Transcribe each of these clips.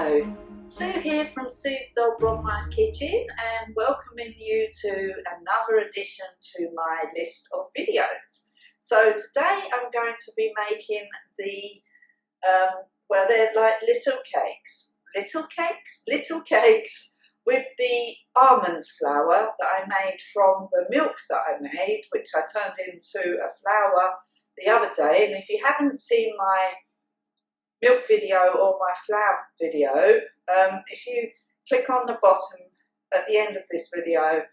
Hello, Sue here from Sue's Dolbrodmaeth Kitchen and welcoming you to another addition to my list of videos. So today I'm going to be making the, well, they're like little cakes with the almond flour that I made from the milk that I made, which I turned into a flour the other day. And if you haven't seen my milk video or my flour video, if you click on the bottom at the end of this video,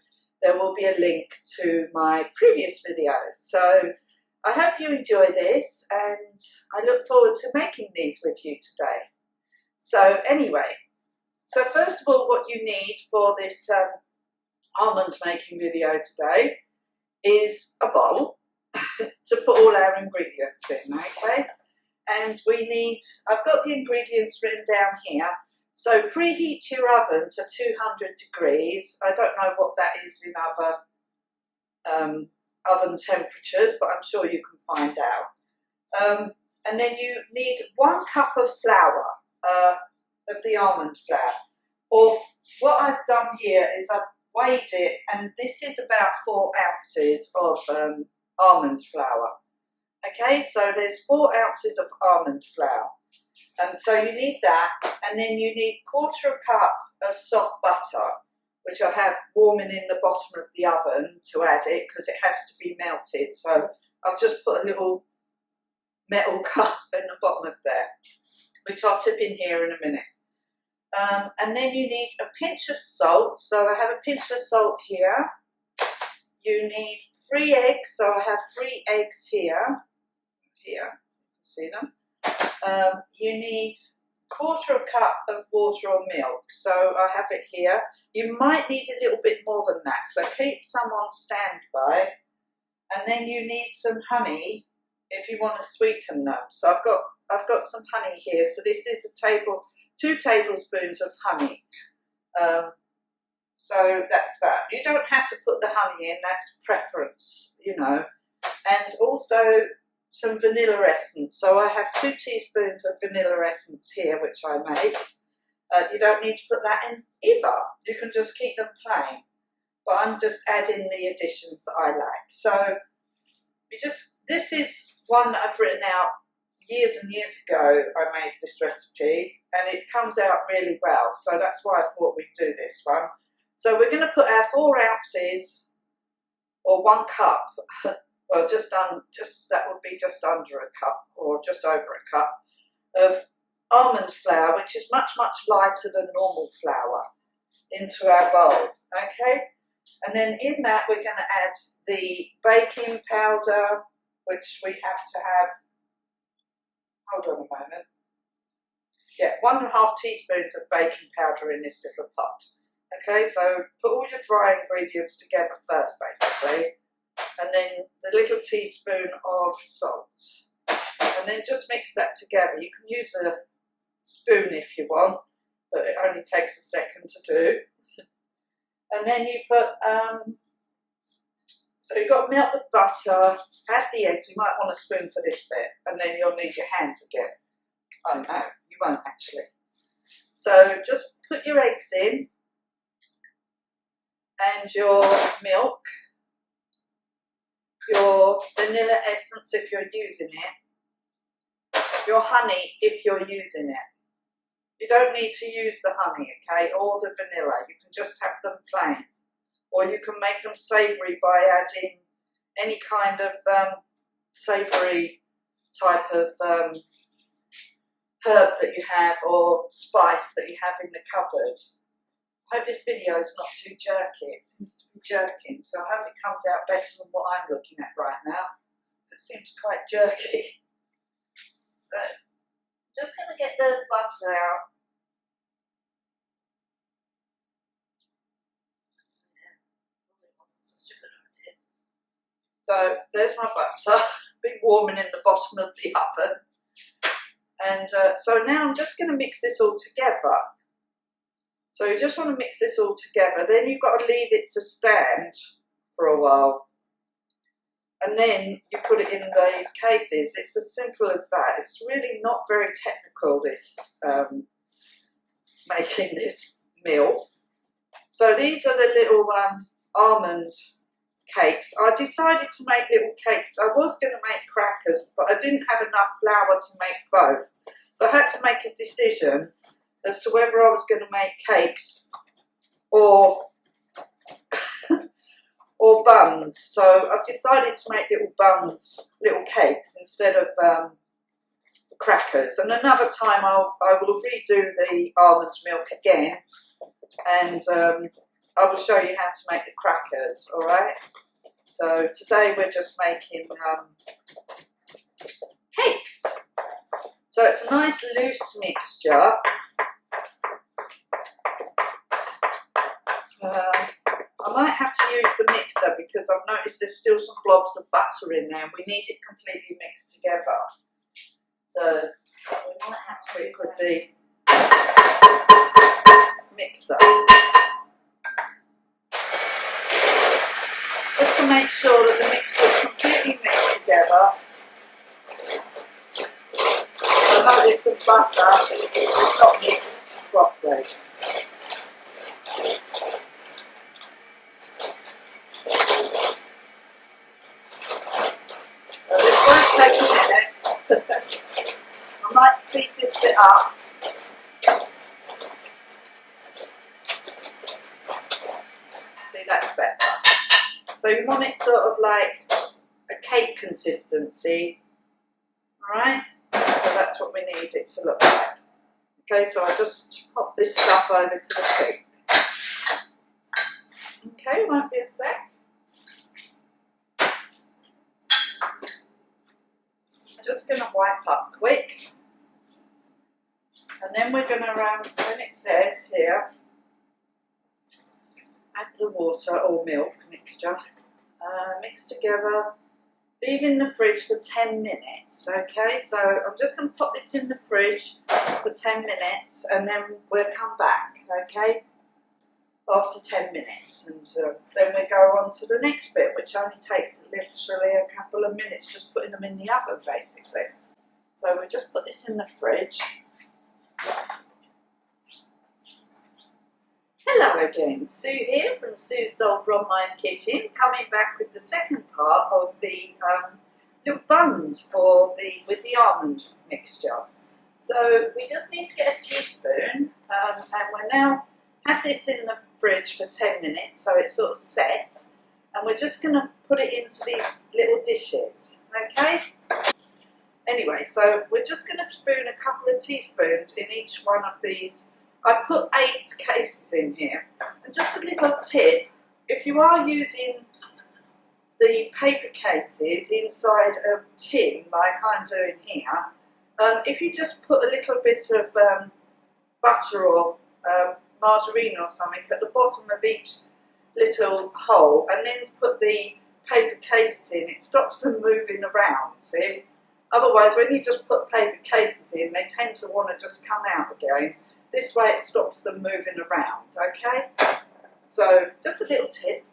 there will be a link to my previous videos. So I hope you enjoy this and I look forward to making these with you today. So anyway, so first of all, what you need for this almond making video today is a bowl to put all our ingredients in, okay? And we need, I've got the ingredients written down here. So preheat your oven to 200 degrees. I don't know what that is in other oven temperatures, but I'm sure you can find out. And then you need 1 cup of flour, of the almond flour. Or what I've done here is I've weighed it, and this is about 4 ounces of almond flour. Okay, so there's 4 ounces of almond flour, and so you need that, and then you need 1/4 cup of soft butter, which I have warming in the bottom of the oven to add it because it has to be melted. So I've just put a little metal cup in the bottom of there, which I'll tip in here in a minute. And then you need a pinch of salt. So I have a pinch of salt here. You need 3 eggs. So I have 3 eggs here. Here, see them. You need 1/4 cup of water or milk. So I have it here. You might need a little bit more than that. So keep some on standby. And then you need some honey if you want to sweeten them. So I've got some honey here. So this is 2 tablespoons of honey. So that's that. You don't have to put the honey in, that's preference, you know. And also some vanilla essence. So I have 2 teaspoons of vanilla essence here, which I make. You don't need to put that in either. You can just keep them plain. But I'm just adding the additions that I like. So this is one that I've written out years and years ago. I made this recipe and it comes out really well. So that's why I thought we'd do this one. So we're going to put our 4 ounces or 1 cup, well, that would be just under a cup or just over a cup of almond flour, which is much, much lighter than normal flour, into our bowl, okay? And then in that we're going to add the baking powder, which we have to have, hold on a moment. Yeah, 1½ teaspoons of baking powder in this little pot. Okay, so put all your dry ingredients together first, basically. And then the little teaspoon of salt. And then just mix that together. You can use a spoon if you want, but it only takes a second to do. And then you put, so you've got to melt the butter, add the eggs. You might want a spoon for this bit, and then you'll need your hands again. Oh no, you won't actually. So just put your eggs in, and your milk, your vanilla essence if you're using it, your honey if you're using it. You don't need to use the honey, okay, or the vanilla. You can just have them plain. Or you can make them savoury by adding any kind of savoury type of herb that you have or spice that you have in the cupboard. I hope this video is not too jerky. It seems to be jerking, so I hope it comes out better than what I'm looking at right now. It seems quite jerky. So, just going to get the butter out. So there's my butter, been warming in the bottom of the oven. And so now I'm just going to mix this all together. So you just want to mix this all together. Then you've got to leave it to stand for a while. And then you put it in these cases. It's as simple as that. It's really not very technical, this making this meal. So these are the little almond cakes. I decided to make little cakes. I was going to make crackers, but I didn't have enough flour to make both. So I had to make a decision as to whether I was going to make cakes or or buns. So I've decided to make little buns, little cakes instead of crackers. And another time I will redo the almond milk again, and I will show you how to make the crackers, alright? So today we're just making cakes. So it's a nice loose mixture. I might have to use the mixer because I've noticed there's still some blobs of butter in there and we need it completely mixed together. So we might have to do it with the mixer. Just to make sure that the mixture is completely mixed together. I noticed the butter is not mixed properly. Take a minute. I might speed this bit up. See, that's better. So you want it sort of like a cake consistency. Alright? So that's what we need it to look like. Okay, so I'll just pop this stuff over to the sink. Okay, won't be a sec. Just going to wipe up quick, and then we're going to, when it says here, add the water or milk mixture, mix together, leave in the fridge for 10 minutes, okay? So I'm just going to pop this in the fridge for 10 minutes, and then we'll come back, okay? After 10 minutes, and then we go on to the next bit, which only takes literally a couple of minutes, just putting them in the oven basically. So we just put this in the fridge. Hello again, Sue here from Sue's Dolbrodmaeth kitchen, coming back with the second part of the little buns with the almond mixture. So we just need to get a teaspoon, and we're now have this in the fridge for 10 minutes, so it's sort of set, and we're just going to put it into these little dishes, okay? Anyway, so we're just going to spoon a couple of teaspoons in each one of these. I've put 8 cases in here, and just a little tip, if you are using the paper cases inside a tin, like I'm doing here, if you just put a little bit of butter or margarine or something at the bottom of each little hole, and then put the paper cases in, it stops them moving around, see? Otherwise, when you just put paper cases in, they tend to want to just come out again. This way it stops them moving around, okay? So, just a little tip.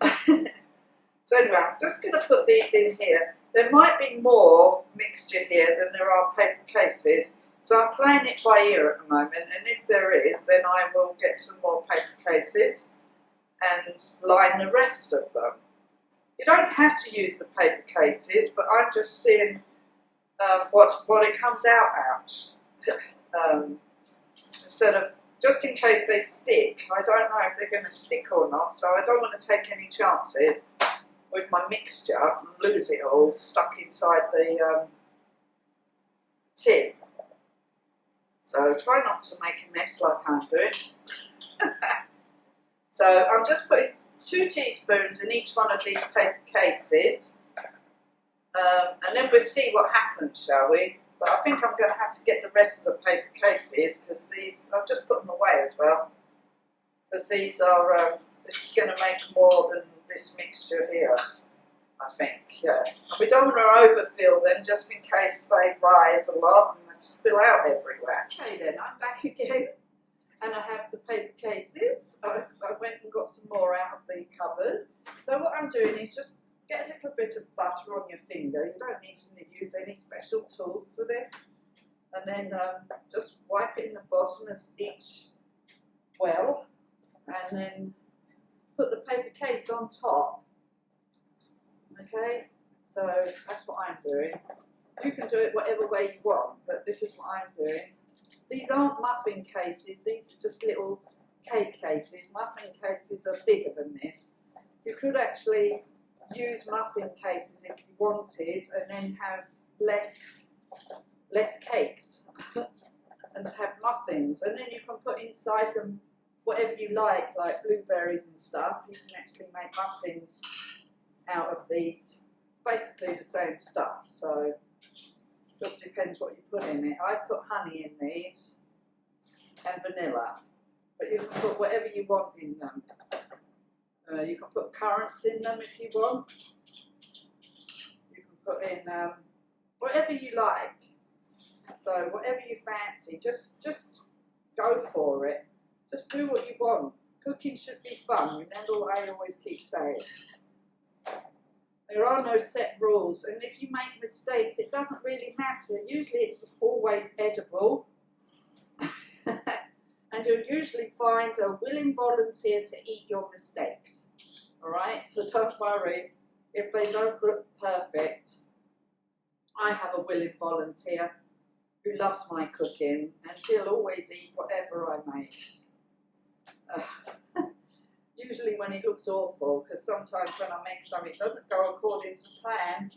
So anyway, I'm just going to put these in here. There might be more mixture here than there are paper cases, so I'm playing it by ear at the moment, and if there is, then I will get some more paper cases and line the rest of them. You don't have to use the paper cases, but I'm just seeing what it comes out instead of, just in case they stick. I don't know if they're going to stick or not, so I don't want to take any chances with my mixture and lose it all stuck inside the tin. So try not to make a mess like I'm doing. So I'm just putting 2 teaspoons in each one of these paper cases, and then we'll see what happens, shall we? But I think I'm going to have to get the rest of the paper cases, because these, I've just put them away as well, because these are, this is going to make more than this mixture here, I think, yeah. And we don't want to overfill them just in case they rise a lot and spill out everywhere. Okay then, I'm back again, and I have the paper cases. I went and got some more out of the cupboard. So what I'm doing is just get a little bit of butter on your finger. You don't need to use any special tools for this. and then just wipe it in the bottom of each well, and then put the paper case on top. Okay, so that's what I'm doing. You can do it whatever way you want, but this is what I'm doing. These aren't muffin cases, these are just little cake cases. Muffin cases are bigger than this. You could actually use muffin cases if you wanted, and then have less cakes and have muffins, and then you can put inside them whatever you like blueberries and stuff. You can actually make muffins out of these, basically the same stuff, so just depends what you put in it. I put honey in these and vanilla, but you can put whatever you want in them. You can put currants in them if you want. You can put in whatever you like. So whatever you fancy, just go for it. Just do what you want. Cooking should be fun. Remember what I always keep saying. There are no set rules, and if you make mistakes, it doesn't really matter. Usually it's always edible. And you'll usually find a willing volunteer to eat your mistakes. Alright, so don't worry if they don't look perfect. I have a willing volunteer who loves my cooking, and she'll always eat whatever I make. Usually when it looks awful, because sometimes when I make something it doesn't go according to plan.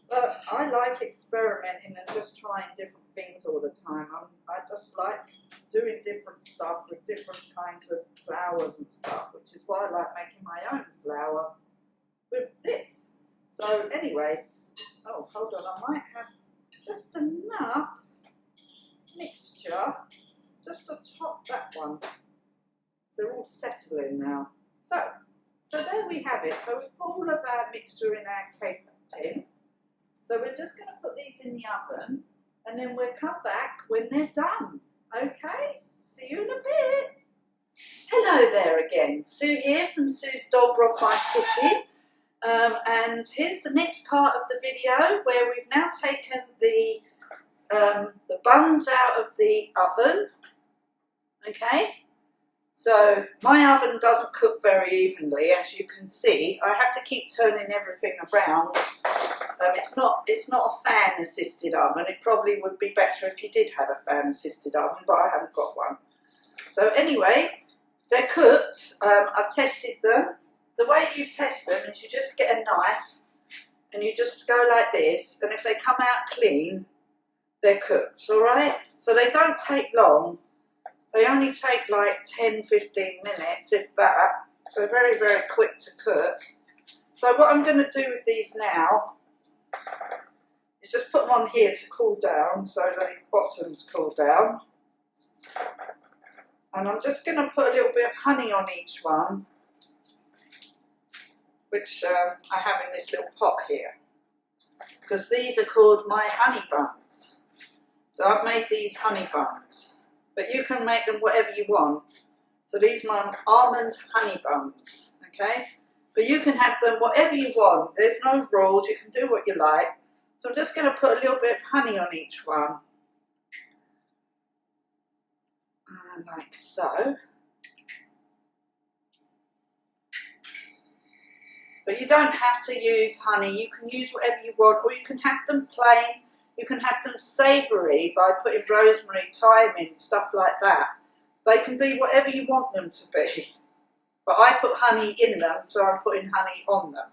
But I like experimenting and just trying different things all the time. I just like doing different stuff with different kinds of flours and stuff, which is why I like making my own flour with this. So anyway, oh hold on, I might have just enough mixture just to top that one. So they're all settling now. So there we have it. So we've put all of our mixture in our cake tin. So we're just going to put these in the oven, and then we'll come back when they're done. Okay? See you in a bit. Hello there again. Sue here from Sue's Dolbrodmaeth Kitchen. And here's the next part of the video where we've now taken the buns out of the oven. Okay? So my oven doesn't cook very evenly, as you can see. I have to keep turning everything around. It's not a fan-assisted oven. It probably would be better if you did have a fan-assisted oven, but I haven't got one. So anyway, they're cooked. I've tested them. The way you test them is you just get a knife and you just go like this, and if they come out clean, they're cooked, all right? So they don't take long. They only take like 10-15 minutes, if that. So very, very quick to cook. So what I'm going to do with these now is just put them on here to cool down, so the bottoms cool down. And I'm just going to put a little bit of honey on each one, which I have in this little pot here, because these are called my honey buns. So I've made these honey buns, but you can make them whatever you want. So these are my almond honey buns, okay? But you can have them whatever you want. There's no rules, you can do what you like. So I'm just going to put a little bit of honey on each one. Like so. But you don't have to use honey, you can use whatever you want, or you can have them plain, you can have them savoury by putting rosemary, thyme in, stuff like that. They can be whatever you want them to be. But I put honey in them, so I'm putting honey on them.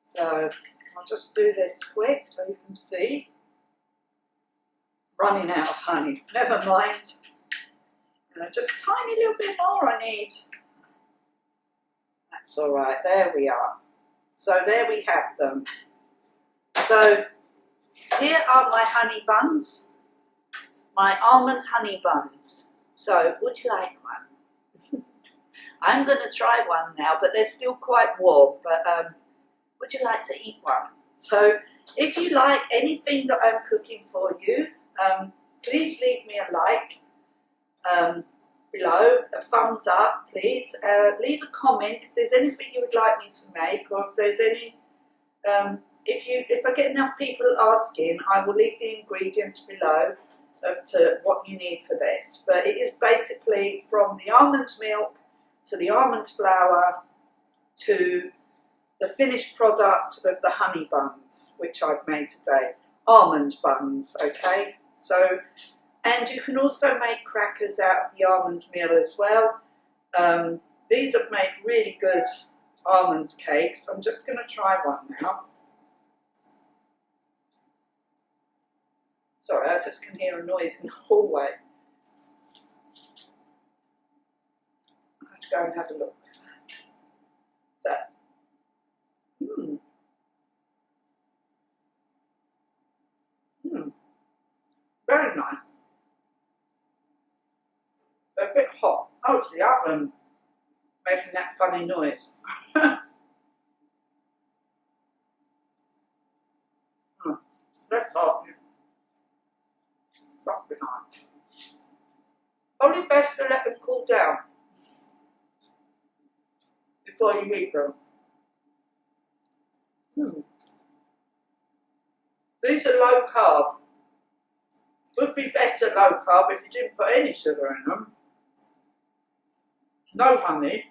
So I'll just do this quick so you can see. Running out of honey, never mind. Just a tiny little bit more I need. That's all right, there we are. So there we have them. So here are my honey buns, my almond honey buns. So would you like one? I'm going to try one now, but they're still quite warm, but would you like to eat one? So if you like anything that I'm cooking for you, please leave me a like. Below, a thumbs up please, leave a comment if there's anything you would like me to make, or if there's if I get enough people asking, I will leave the ingredients below of to what you need for this. But it is basically from the almond milk to the almond flour to the finished product of the honey buns, which I've made today. Almond buns, okay? So, and you can also make crackers out of the almond meal as well. These have made really good almond cakes. I'm just going to try one now. Sorry, I just can hear a noise in the hallway. I have to go and have a look. So, very nice. They're a bit hot. Oh, it's the oven making that funny noise. That's hot. Probably best to let them cool down before you eat them. These are low carb. Would be better low carb if you didn't put any sugar in them. No honey.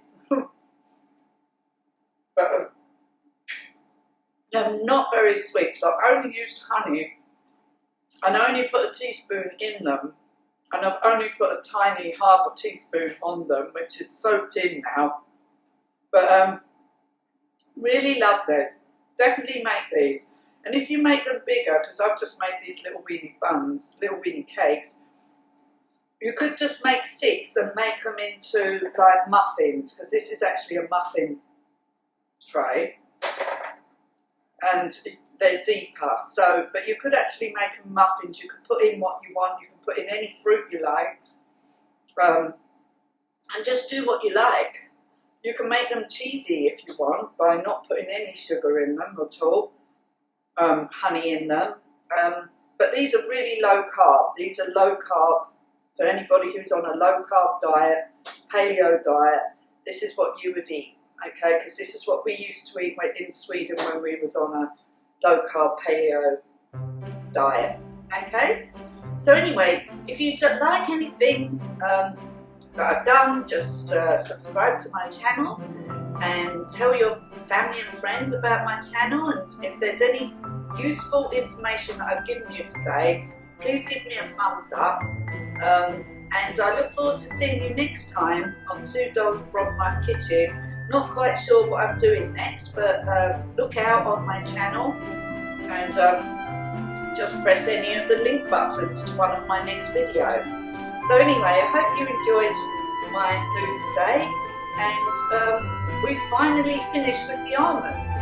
But they're not very sweet, so I've only used honey and I only put a teaspoon in them, and I've only put a tiny half a teaspoon on them, which is soaked in now. But really love them. Definitely make these. And if you make them bigger, because I've just made these little weeny buns, little weeny cakes, you could just make 6 and make them into like muffins, because this is actually a muffin tray. And they're deeper, so, but you could actually make them muffins. You could put in what you want, you can put in any fruit you like, and just do what you like. You can make them cheesy if you want by not putting any sugar in them at all, honey in them, but these are really low carb. These are low carb for anybody who's on a low carb diet, paleo diet. This is what you would eat, okay, because this is what we used to eat in Sweden when we was on a low carb paleo diet, okay? So anyway, if you don't like anything that I've done, just subscribe to my channel and tell your family and friends about my channel, and if there's any useful information that I've given you today, please give me a thumbs up, and I look forward to seeing you next time on Sue Dolbrodmaeth Kitchen. Not quite sure what I'm doing next, but look out on my channel and just press any of the link buttons to one of my next videos. So anyway, I hope you enjoyed my food today, and we've finally finished with the almonds.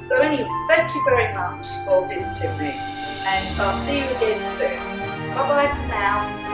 So anyway, thank you very much for visiting me, and I'll see you again soon. Bye bye for now.